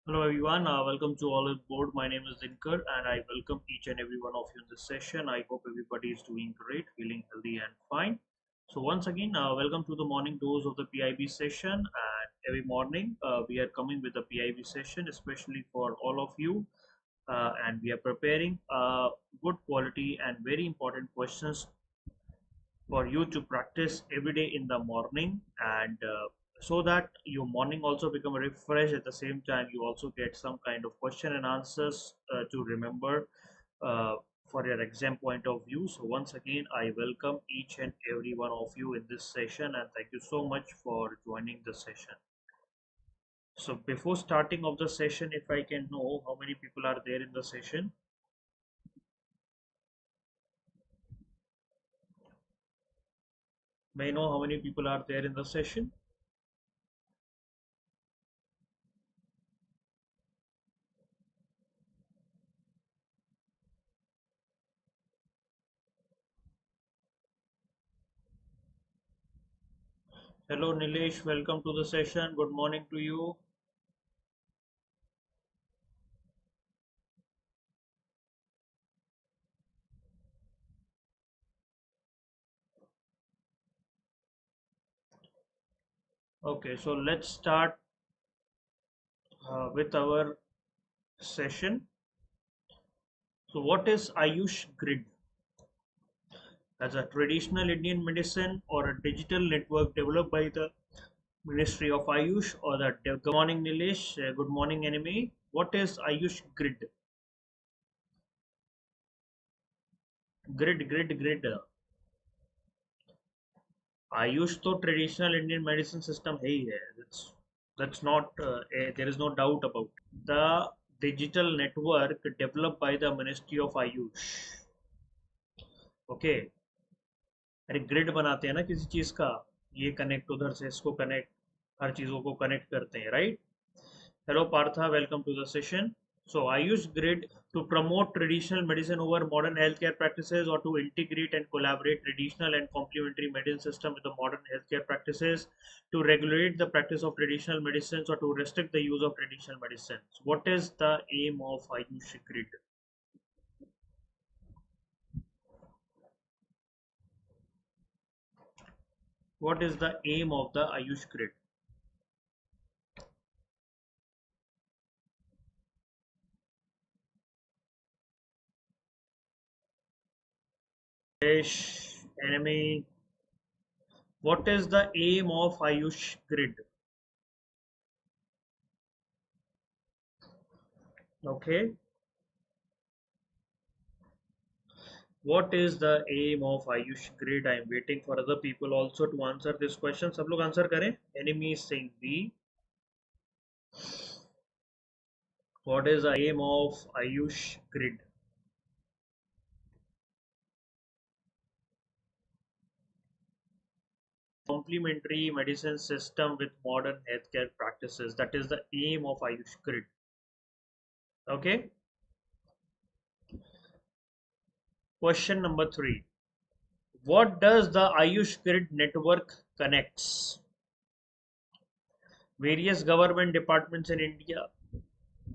Hello everyone, welcome to Oliveboard. My name is Dinkar and I welcome each and every one of you in this session. I hope everybody is doing great, feeling healthy and fine. So once again, welcome to the morning dose of the PIB session, and every morning we are coming with the PIB session especially for all of you, and we are preparing good quality and very important questions for you to practice every day in the morning, and so that your morning also become refreshed. At the same time you also get some kind of question and answers to remember uh, for your exam point of view. So once again I welcome each and every one of you in this session, and thank you so much for joining the session. So before starting of the session, if I can know how many people are there in the session. May I know how many people are there in the session? Hello Nilesh, welcome to the session. Good morning to you. Okay, so let's start with our session. So what is Ayush Grid? As a traditional Indian medicine or a digital network developed by the Ministry of Ayush or the Good morning Nilesh, good morning enemy. What is Ayush Grid? Grid. Ayush तो traditional Indian medicine system है ही है. That's not there is no doubt about the digital network developed by the Ministry of Ayush. Okay. अरे grid बनाते हैं ना किसी चीज का, ये कनेक्ट उधर से इसको कनेक्ट, हर चीजों को कनेक्ट करते हैं, right? Hello Partha, welcome to the session. So Ayush Grid to promote traditional medicine over modern healthcare practices, or to integrate and collaborate traditional and complementary medicine system with the modern healthcare practices, to regulate the practice of traditional medicines, or to restrict the use of traditional medicines. What is the aim of Ayush Grid? What is the aim of the Ayush Grid? Enemy. What is the aim of Ayush Grid? Okay. What is the aim of Ayush Grid? I am waiting for other people also to answer this question. सब लोग answer करें. Enemy is saying B. What is the aim of Ayush Grid? Complementary medicine system with modern healthcare practices. That is the aim of Ayush Grid. Okay. Question number 3. What does the Ayush Grid network connects? Various government departments in India,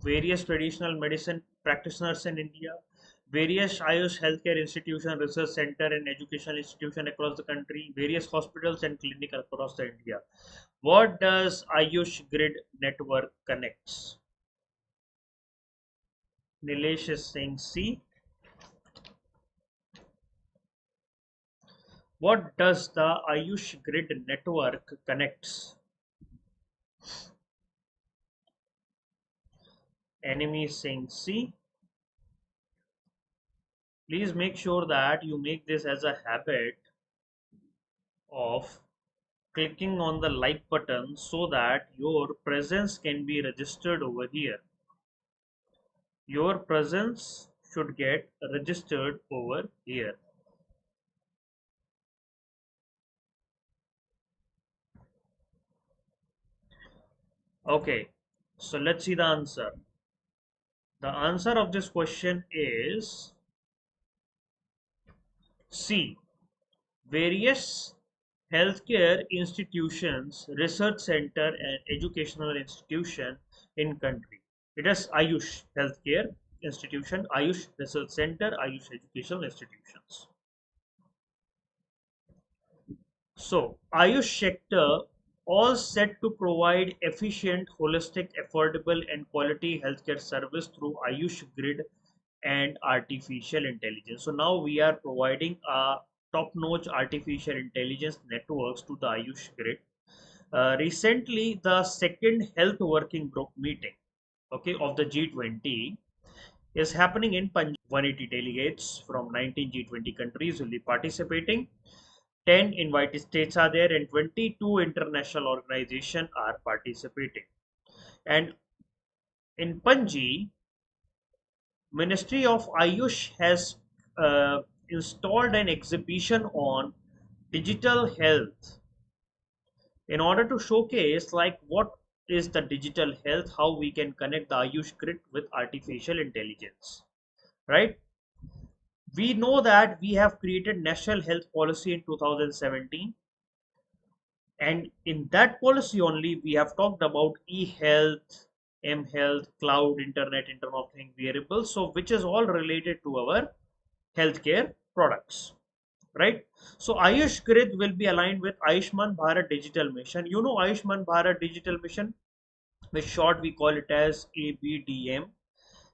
various traditional medicine practitioners in India, various Ayush healthcare institution, research center and educational institution across the country, various hospitals and clinics across the India. What does Ayush Grid network connects? Nilesh is saying C. What does the Ayush Grid network connects? Enemy is saying C. Please make sure that you make this as a habit of clicking on the like button so that your presence can be registered over here. Your presence should get registered over here. Okay, so let's see the answer. The answer of this question is C. Various healthcare institutions, research center and educational institution in country. It is Ayush Healthcare Institution, Ayush Research Center, Ayush Educational Institutions. So, Ayush sector all set to provide efficient, holistic, affordable, and quality healthcare service through Ayush Grid and artificial intelligence. So now we are providing a top-notch artificial intelligence networks to the Ayush Grid. Recently, the second health working group meeting, okay, of the G20 is happening in Punjab. 180 delegates from 19 G20 countries will be participating. 10 invited states are there and 22 international organizations are participating. And in Panji, Ministry of Ayush has installed an exhibition on digital health in order to showcase like what is the digital health, how we can connect the Ayush grid with artificial intelligence, right? We know that we have created national health policy in 2017, and in that policy only we have talked about e-health, m-health, cloud, internet of things, wearables, so which is all related to our healthcare products, right? So Ayush Grid will be aligned with Ayushman Bharat Digital Mission. You know Ayushman Bharat Digital Mission, with short we call it as ABDM.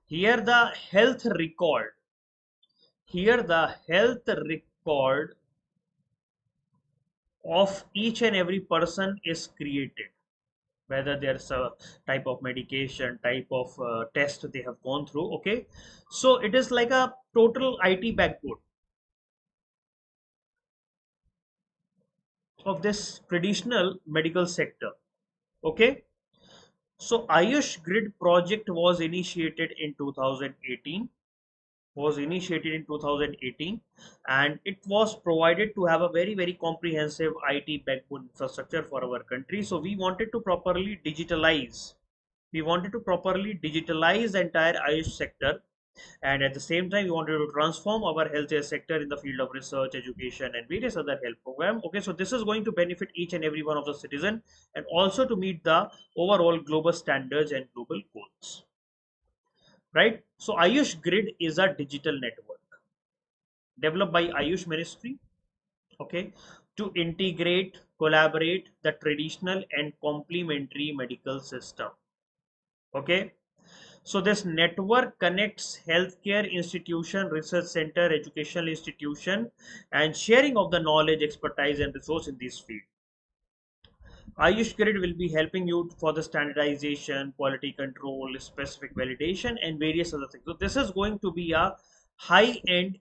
Here the health record, here the health record of each and every person is created, whether there's a type of medication, type of test they have gone through, okay? So it is like a total IT backbone of this traditional medical sector, okay? So Ayush Grid project was initiated in 2018, and it was provided to have a very comprehensive IT backbone infrastructure for our country. So we wanted to properly digitalize, the entire Ayush sector, and at the same time we wanted to transform our healthcare sector in the field of research, education, and various other health program. Okay, so this is going to benefit each and every one of the citizen, and also to meet the overall global standards and global goals, right? So Ayush Grid is a digital network developed by Ayush Ministry, okay, to integrate, collaborate the traditional and complementary medical system, okay. So this network connects healthcare institution, research center, educational institution, and sharing of the knowledge, expertise, and resource in this field. Ayush Grid will be helping you for the standardization, quality control, specific validation, and various other things. So this is going to be a high-end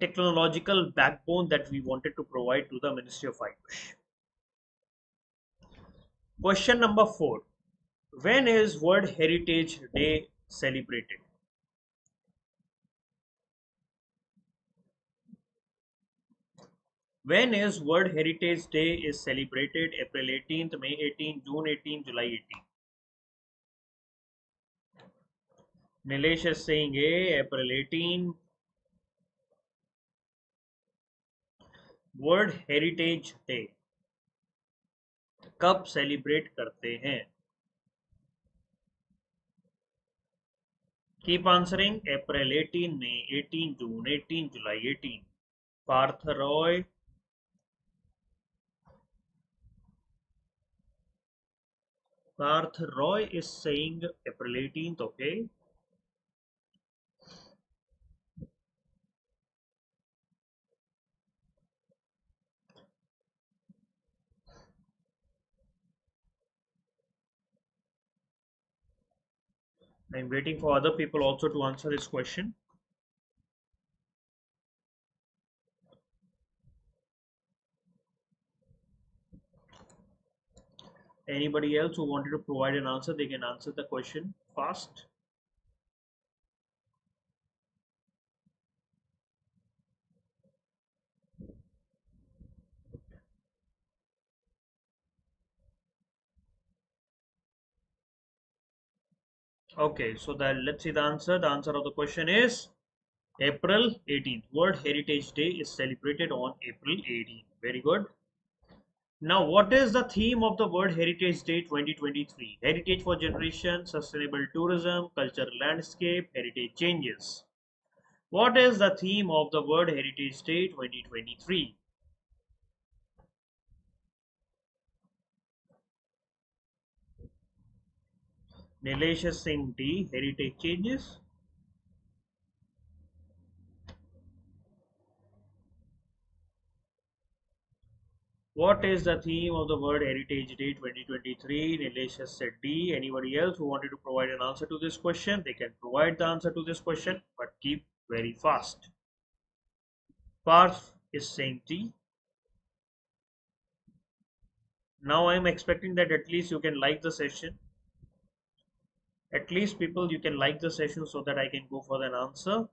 technological backbone that we wanted to provide to the Ministry of Ayush. Question number 4. When is World Heritage Day celebrated? When is World Heritage Day is celebrated? April 18th, May 18th, June 18th, July 18th. Nilesh is saying A, April 18th. World heritage day कब celebrate करते हैं? Keep answering. April 18, May 18, June 18, July 18. Partha Roy, is saying April 18th. Okay. I'm waiting for other people also to answer this question. Anybody else who wanted to provide an answer, they can answer the question fast. Okay, so let's see the answer. The answer of the question is April 18th. World Heritage Day is celebrated on April 18th. Very good. Now, what is the theme of the World Heritage Day 2023? Heritage for Generation, Sustainable Tourism, Cultural Landscape, Heritage Changes. What is the theme of the World Heritage Day 2023? Nilesh Singh D. Heritage Changes. What is the theme of the World Heritage Day 2023? Nilesh has said D. Anybody else who wanted to provide an answer to this question, they can provide the answer to this question, but keep very fast. Parth is saying D. Now I am expecting that at least you can like the session. At least people, you can like the session so that I can go for an answer.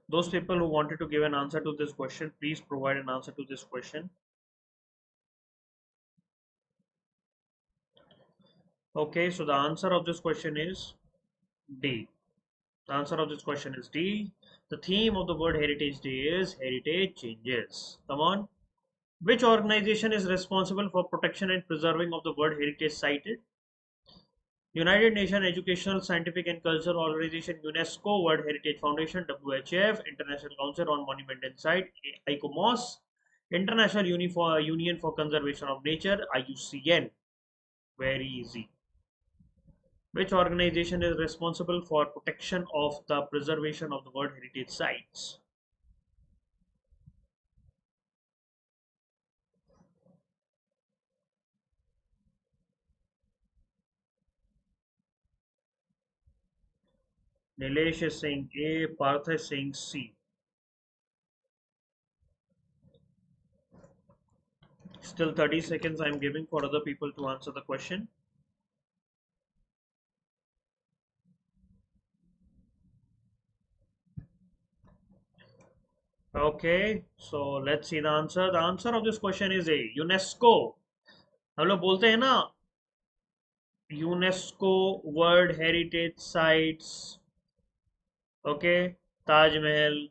Those people who wanted to give an answer to this question, please provide an answer to this question. Okay, so the answer of this question is D. The answer of this question is D. The theme of the World Heritage Day is Heritage Changes. Come on. Which organization is responsible for protection and preserving of the World Heritage Site? United Nations Educational, Scientific and Cultural Organization, UNESCO, World Heritage Foundation, WHF, International Council on Monument and Site, ICOMOS, International Union for Conservation of Nature, IUCN. Very easy. Which organization is responsible for protection of the preservation of the World Heritage Sites? Nilesh is saying A, Partha is saying C. Still 30 seconds I am giving for other people to answer the question. Okay, so let's see the answer. The answer of this question is A, UNESCO. हम लोग बोलते हैं ना UNESCO world heritage sites. Okay, Taj Mahal,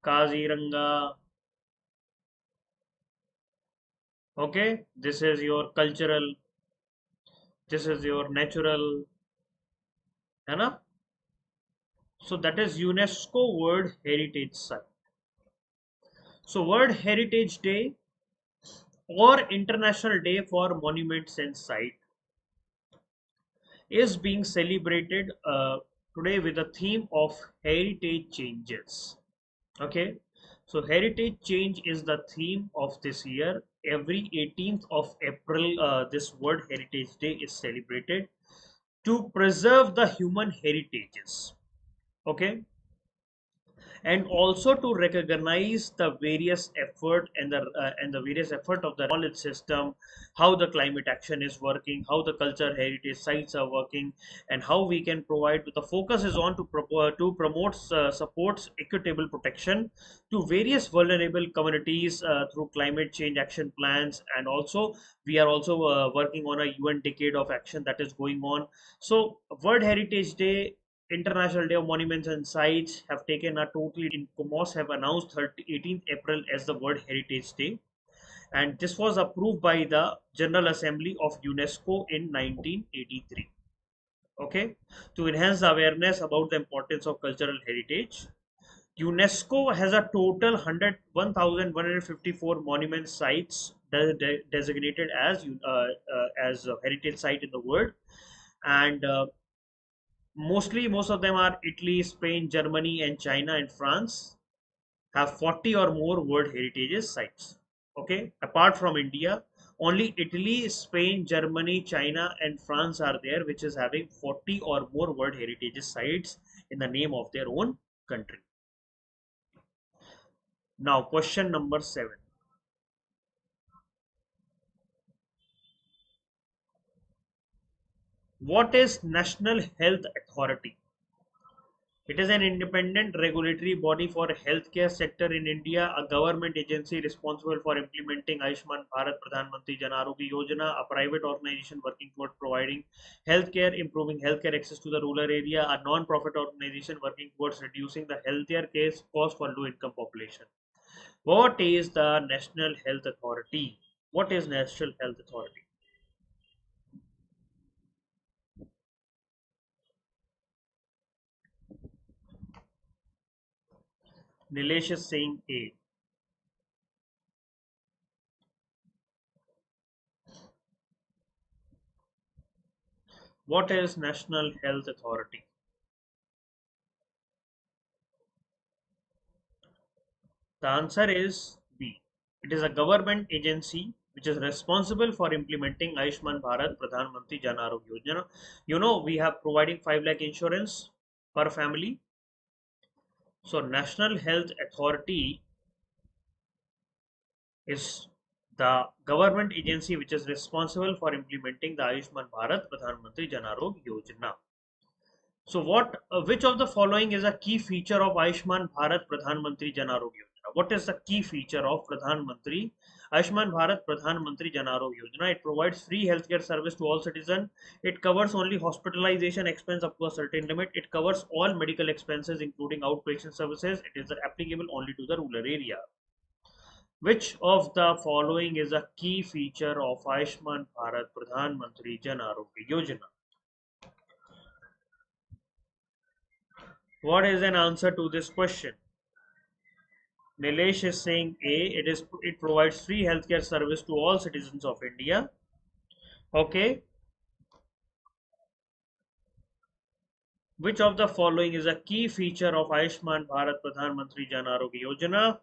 Kaziranga. Okay, this is your cultural, this is your natural, है ना? So that is UNESCO World Heritage Site. So World Heritage Day or International Day for Monuments and Site is being celebrated today with the theme of heritage changes. Okay, so heritage change is the theme of this year. Every 18th of April, this World Heritage Day is celebrated to preserve the human heritages. Okay, and also to recognize the various effort and the various effort of the knowledge system, how the climate action is working, how the culture heritage sites are working, and how we can provide. The focus is on to promote supports equitable protection to various vulnerable communities through climate change action plans. And also we are also working on a UN decade of action that is going on. So World Heritage Day, International Day of Monuments and Sites have taken a totally in COMOS have announced 18th April as the World Heritage Day, and this was approved by the General Assembly of UNESCO in 1983. Okay, to enhance the awareness about the importance of cultural heritage, UNESCO has a total 1,154 monument sites designated as a heritage site in the world, and most of them are Italy, Spain, Germany, and China and France have 40 or more World Heritage sites. Okay, apart from India, only Italy, Spain, Germany, China, and France are there, which is having 40 or more World Heritage sites in the name of their own country. Now, question number 7. What is National Health Authority? It is an independent regulatory body for healthcare sector in India, a government agency responsible for implementing Ayushman Bharat Pradhan Mantri Jan Arogya Yojana, a private organization working towards providing healthcare, improving healthcare access to the rural area, a non-profit organization working towards reducing the healthcare case cost for low-income population. What is the National Health Authority? What is National Health Authority? Nilesh is saying A. What is National Health Authority? The answer is B. It is a government agency which is responsible for implementing Ayushman Bharat Pradhan Mantri Jan Arogya Yojana. You know, we have providing 5 lakh insurance per family. So National Health Authority is the government agency which is responsible for implementing the Ayushman Bharat Pradhan Mantri Jan Arogya Yojana. So which of the following is a key feature of Ayushman Bharat Pradhan Mantri Jan Arogya Yojana? What is the key feature of Ayushman Bharat Pradhan Mantri Jan Arogya Yojana? It provides free healthcare service to all citizens. It covers only hospitalization expense up to a certain limit. It covers all medical expenses including outpatient services. It is applicable only to the rural area. Which of the following is a key feature of Ayushman Bharat Pradhan Mantri Jan Arogya Yojana? What is an answer to this question? Nilesh is saying A. It provides free healthcare service to all citizens of India. Okay. Which of the following is a key feature of Ayushman Bharat Pradhan Mantri Jan Arogya Yojana?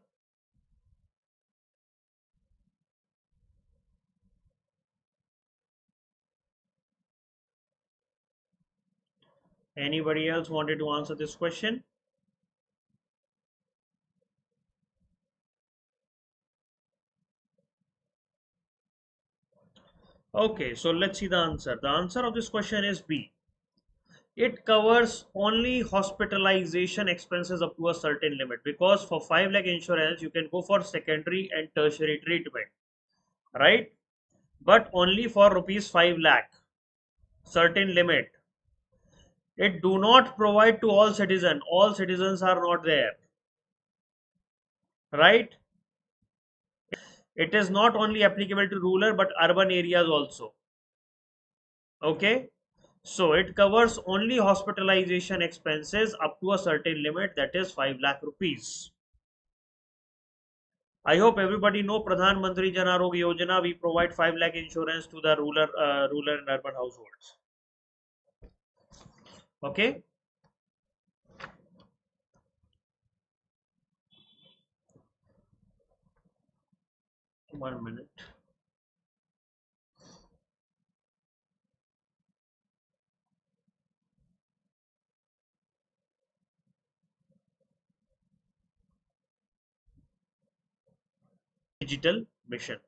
Anybody else wanted to answer this question? Okay, so let's see the answer. The answer of this question is B. It covers only hospitalization expenses up to a certain limit, because for 5 lakh insurance you can go for secondary and tertiary treatment, right? But only for rupees 5 lakh, certain limit. It do not provide to all citizens. All citizens are not there, right? It is not only applicable to rural but urban areas also. Okay, so it covers only hospitalization expenses up to a certain limit, that is 5 lakh rupees. I hope everybody know Pradhan Mantri Jan Arogya Yojana. We provide 5 lakh insurance to the rural and urban households. Okay. 1 minute. Digital mission.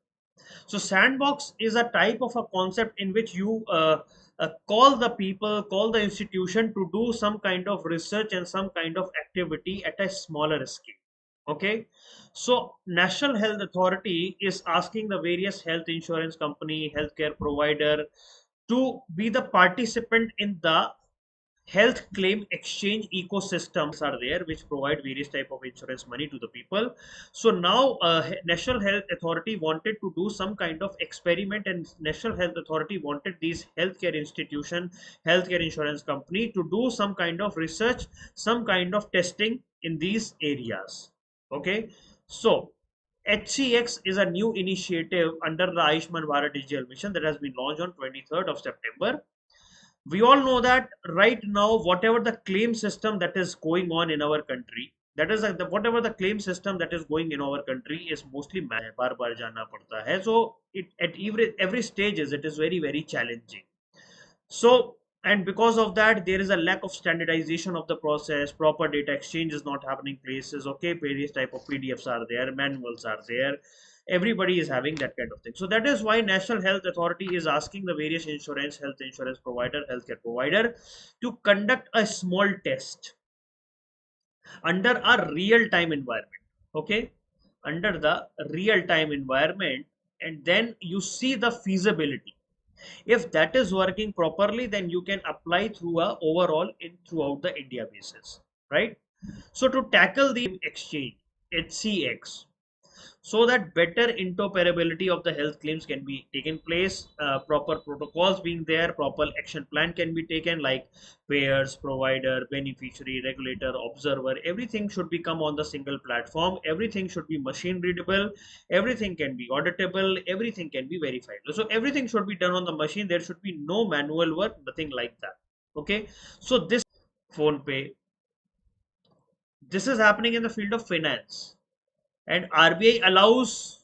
So sandbox is a type of a concept in which you call the people, call the institution to do some kind of research and some kind of activity at a smaller scale. Okay, so National Health Authority is asking the various health insurance company, healthcare provider to be the participant in the health claim exchange ecosystems are there, which provide various type of insurance money to the people. So now National Health Authority wanted to do some kind of experiment, and National Health Authority wanted these healthcare institution, healthcare insurance company to do some kind of research, some kind of testing in these areas. Okay, so HCX is a new initiative under the Ayushman Bharat Digital Mission that has been launched on 23rd of September. We all know that right now whatever the claim system that is going on in our country, that is whatever the claim system that is going in our country is mostly bar bar jana padta hai. So it at every stages it is very very challenging. So, and because of that there is a lack of standardization of the process, proper data exchange is not happening places. Okay, various type of PDFs are there, manuals are there, everybody is having that kind of thing. So that is why National Health Authority is asking the various health insurance provider, healthcare provider to conduct a small test. under a real time environment. Okay, under the real time environment, and then you see the feasibility. If that is working properly, then you can apply through a overall in throughout the India basis, right? So to tackle the exchange, HCX, so that better interoperability of the health claims can be taken place, proper protocols being there, proper action plan can be taken, like payers, provider, beneficiary, regulator, observer, everything should become on the single platform, everything should be machine readable, everything can be auditable, everything can be verified, so everything should be done on the machine, there should be no manual work, nothing like that. Okay, so this phone pay, this is happening in the field of finance, and RBI allows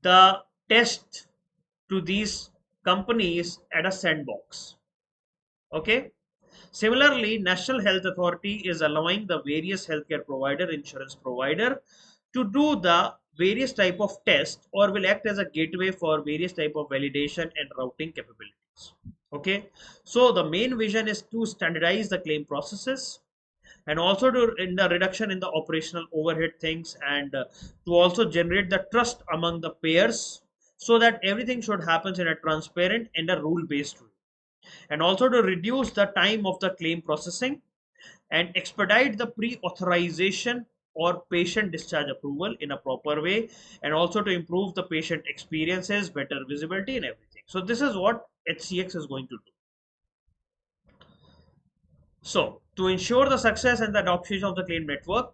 the test to these companies at a sandbox. Okay. Similarly, National Health Authority is allowing the various healthcare provider, insurance provider to do the various type of tests, or will act as a gateway for various type of validation and routing capabilities. Okay. So the main vision is to standardize the claim processes, and also to in the reduction in the operational overhead things, and to also generate the trust among the payers, so that everything should happen in a transparent and a rule based way, and also to reduce the time of the claim processing and expedite the pre-authorization or patient discharge approval in a proper way, and also to improve the patient experiences, better visibility and everything. So this is what HCX is going to do. So to ensure the success and the adoption of the claim network,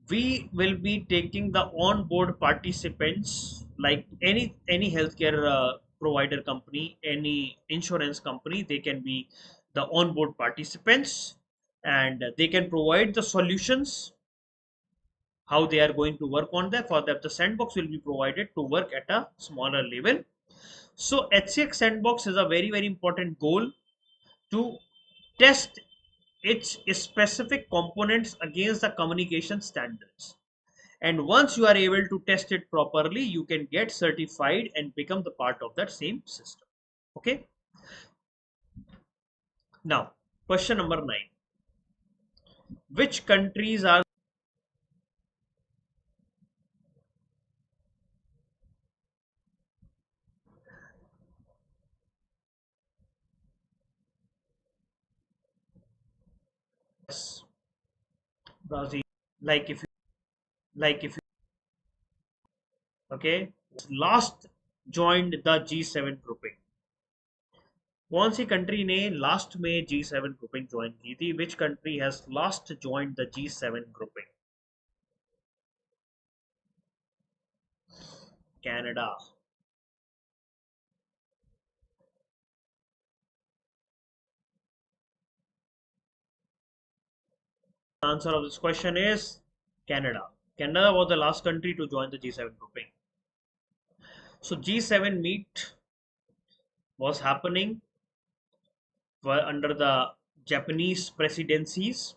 we will be taking the on-board participants, like any healthcare provider company, any insurance company, they can be the on-board participants, and they can provide the solutions, how they are going to work on that. For that, the sandbox will be provided to work at a smaller level. So HCX sandbox is a very important goal to test its specific components against the communication standards, and once you are able to test it properly, you can get certified and become the part of that same system. Okay, now question number 9: which countries are Brazil? Like if you okay, last joined the G7 grouping, कौन सी country ने last में G7 grouping join की थी? Which country has last joined the G7 grouping? Canada. Answer of this question is Canada. Canada was the last country to join the G7 grouping. So G7 meet was happening under the Japanese presidencies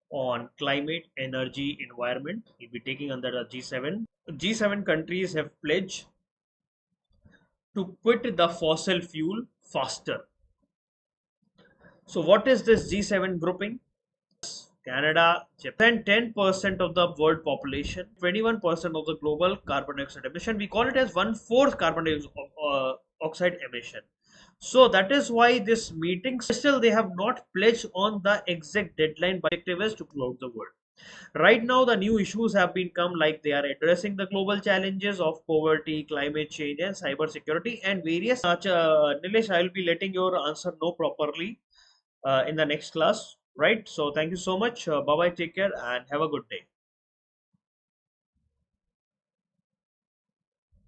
on climate, energy, environment. Will be taking under the G7. G7 countries have pledged to quit the fossil fuel faster. So what is this G7 grouping? Canada, Japan, 10% of the world population, 21% of the global carbon dioxide emission. We call it as 1/4 carbon dioxide emission. So that is why this meeting, still they have not pledged on the exact deadline, but objective is to close the world. Right now, the new issues have been come, like they are addressing the global challenges of poverty, climate change, and cyber security, and various. Nilesh, I will be letting your answer know properly in the next class, right? So thank you so much. Bye bye, take care, and have a good day.